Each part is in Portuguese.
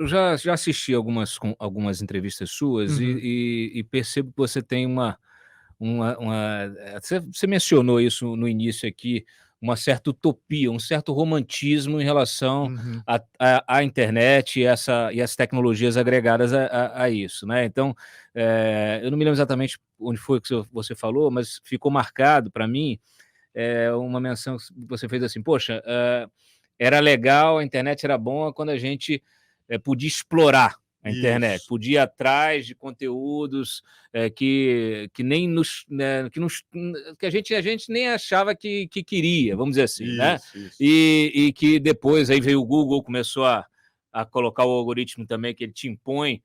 já assisti algumas entrevistas suas Uhum, e percebo que você tem você mencionou isso no início aqui, uma certa utopia, um certo romantismo em relação uhum. à internet e as tecnologias agregadas a isso, né. Então, eu não me lembro exatamente onde foi que você falou, mas ficou marcado para mim, uma menção que você fez assim: "Poxa, era legal, a internet era boa quando a gente, podia explorar a internet, Isso, podia ir atrás de conteúdos, que nem nos né, que a gente nem achava que queria, vamos dizer assim, né. isso. E que depois aí veio o Google, começou a colocar o algoritmo também que ele te impõe,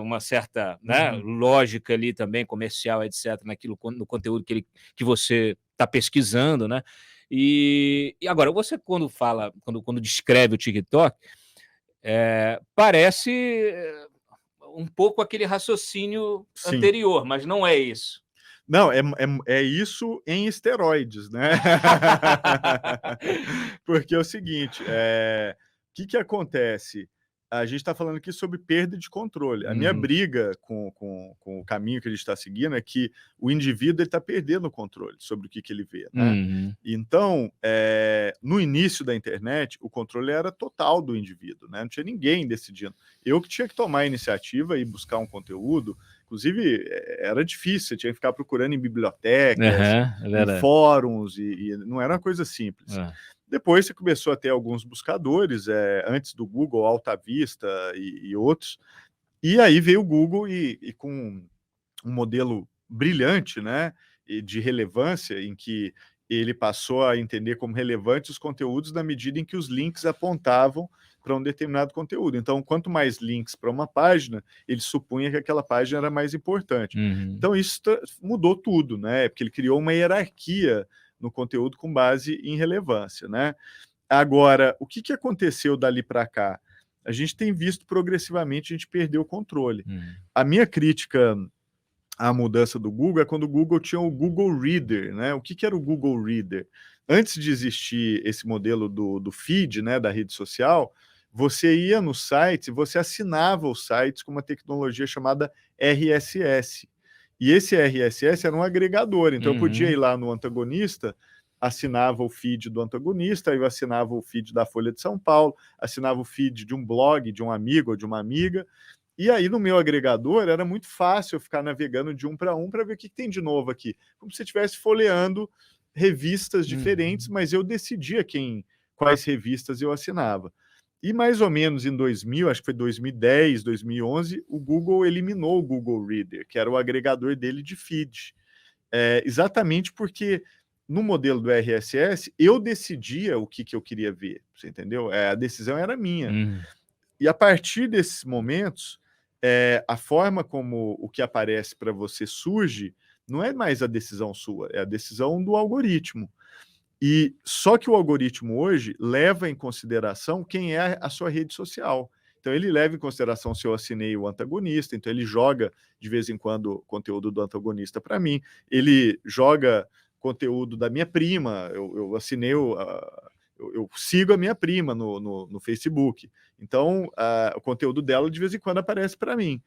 uma certa, né, Uhum. lógica ali também comercial, etcétera, no conteúdo que você está pesquisando, né. E agora você quando descreve o TikTok, parece um pouco aquele raciocínio Sim. anterior, mas não é isso. Não, é isso em esteroides, né. Porque é o seguinte, o que que acontece? A gente está falando aqui sobre perda de controle. A minha Uhum, briga com o caminho que a gente está seguindo é que o indivíduo está perdendo o controle sobre o que que ele vê, né. uhum, Então, no início da internet, o controle era total do indivíduo, né, não tinha ninguém decidindo. Eu que tinha que tomar a iniciativa e buscar um conteúdo. Inclusive, era difícil, você tinha que ficar procurando em bibliotecas, aham, é em verdade. fóruns, e não era uma coisa simples. É. Depois você começou a ter alguns buscadores, antes do Google, Alta Vista e outros, e aí veio o Google e com um modelo brilhante, né, e de relevância, em que ele passou a entender como relevantes os conteúdos na medida em que os links apontavam para um determinado conteúdo. Então, quanto mais links para uma página, ele supunha que aquela página era mais importante. Uhum, Então, isso mudou tudo, né, porque ele criou uma hierarquia no conteúdo com base em relevância, né. Agora, o que que aconteceu dali para cá? A gente tem visto progressivamente a gente perder o controle. uhum, A minha crítica a mudança do Google é quando o Google tinha o Google Reader, né? O que que era o Google Reader? Antes de existir esse modelo do feed, né, da rede social, você ia no site e você assinava os sites com uma tecnologia chamada RSS. E esse RSS era um agregador, então eu podia ir uhum, lá no Antagonista, assinava o feed do Antagonista, aí eu assinava o feed da Folha de São Paulo, assinava o feed de um blog, de um amigo ou de uma amiga, e aí no meu agregador era muito fácil eu ficar navegando de um para ver o que que tem de novo aqui, como se você estivesse folheando revistas diferentes, uhum, mas eu decidia quais revistas eu assinava. E mais ou menos em 2000, acho que foi 2010, 2011, o Google eliminou o Google Reader, que era o agregador dele de feed. Exatamente porque no modelo do RSS eu decidia o que que eu queria ver, você entendeu? A decisão era minha. uhum, E a partir desses momentos, a forma como o que aparece para você surge, não é mais a decisão sua, é a decisão do algoritmo. E só que o algoritmo hoje leva em consideração quem é a sua rede social. Então ele leva em consideração se eu assinei o antagonista, então ele joga de vez em quando conteúdo do antagonista para mim, ele joga conteúdo da minha prima, eu assinei eu sigo a minha prima no Facebook, então o conteúdo dela de vez em quando aparece para mim.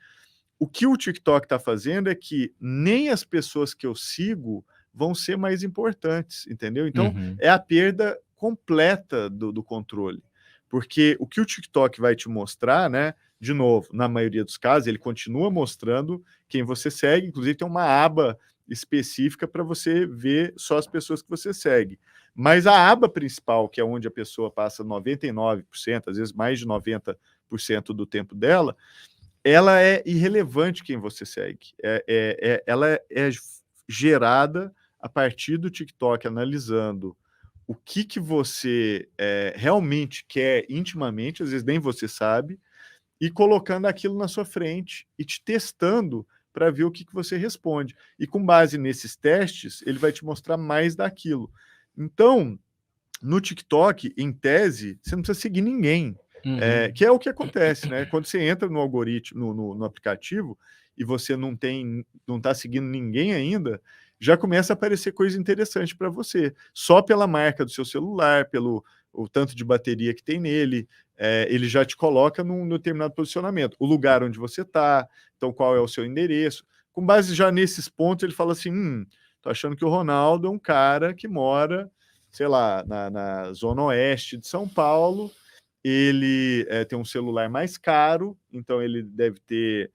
O que o TikTok está fazendo é que nem as pessoas que eu sigo vão ser mais importantes, entendeu? Então, uhum, é a perda completa do controle. Porque o que o TikTok vai te mostrar, né? De novo, na maioria dos casos, ele continua mostrando quem você segue, inclusive tem uma aba específica para você ver só as pessoas que você segue. Mas a aba principal, que é onde a pessoa passa 99%, às vezes mais de 90% do tempo dela, ela é irrelevante quem você segue. Ela é gerada a partir do TikTok analisando o que que você, realmente quer intimamente, às vezes nem você sabe, e colocando aquilo na sua frente e te testando para ver o que que você responde. E com base nesses testes, ele vai te mostrar mais daquilo. Então, no TikTok, em tese, você não precisa seguir ninguém, uhum. que é o que acontece, né? Quando você entra no algoritmo, no aplicativo, e você não está seguindo ninguém ainda, já começa a aparecer coisa interessante para você, só pela marca do seu celular, pelo o tanto de bateria que tem nele, ele já te coloca num determinado posicionamento. O lugar onde você está, então qual é o seu endereço. Com base já nesses pontos, ele fala assim, tô achando que o Ronaldo é um cara que mora, sei lá, na zona oeste de São Paulo, ele tem um celular mais caro, então ele deve ter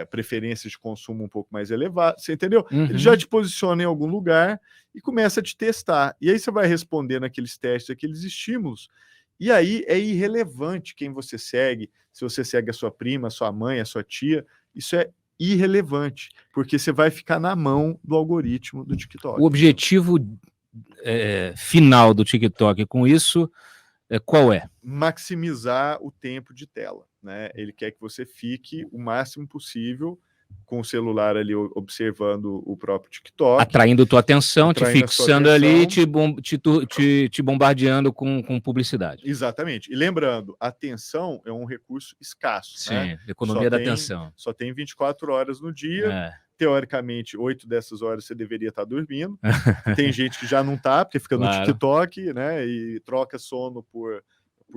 preferências de consumo um pouco mais elevadas, você entendeu? Ele já te posiciona em algum lugar e começa a te testar. E aí você vai responder naqueles testes, aqueles estímulos, e aí é irrelevante quem você segue, se você segue a sua prima, a sua mãe, a sua tia, isso é irrelevante, porque você vai ficar na mão do algoritmo do TikTok. O objetivo final do TikTok com isso, qual é? Maximizar o tempo de tela, né? Ele quer que você fique o máximo possível com o celular ali observando o próprio TikTok. Atraindo tua atenção, te fixando ali e te bombardeando com publicidade. Exatamente. E lembrando, a atenção é um recurso escasso. Sim, né? economia da atenção. Só tem 24 horas no dia. Teoricamente, 8 dessas horas você deveria estar dormindo. Tem gente que já não está, porque fica no TikTok, né? E troca sono por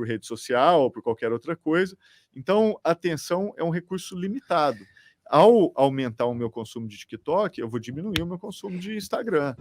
rede social ou por qualquer outra coisa. Então, a atenção é um recurso limitado. Ao aumentar o meu consumo de TikTok, eu vou diminuir o meu consumo de Instagram.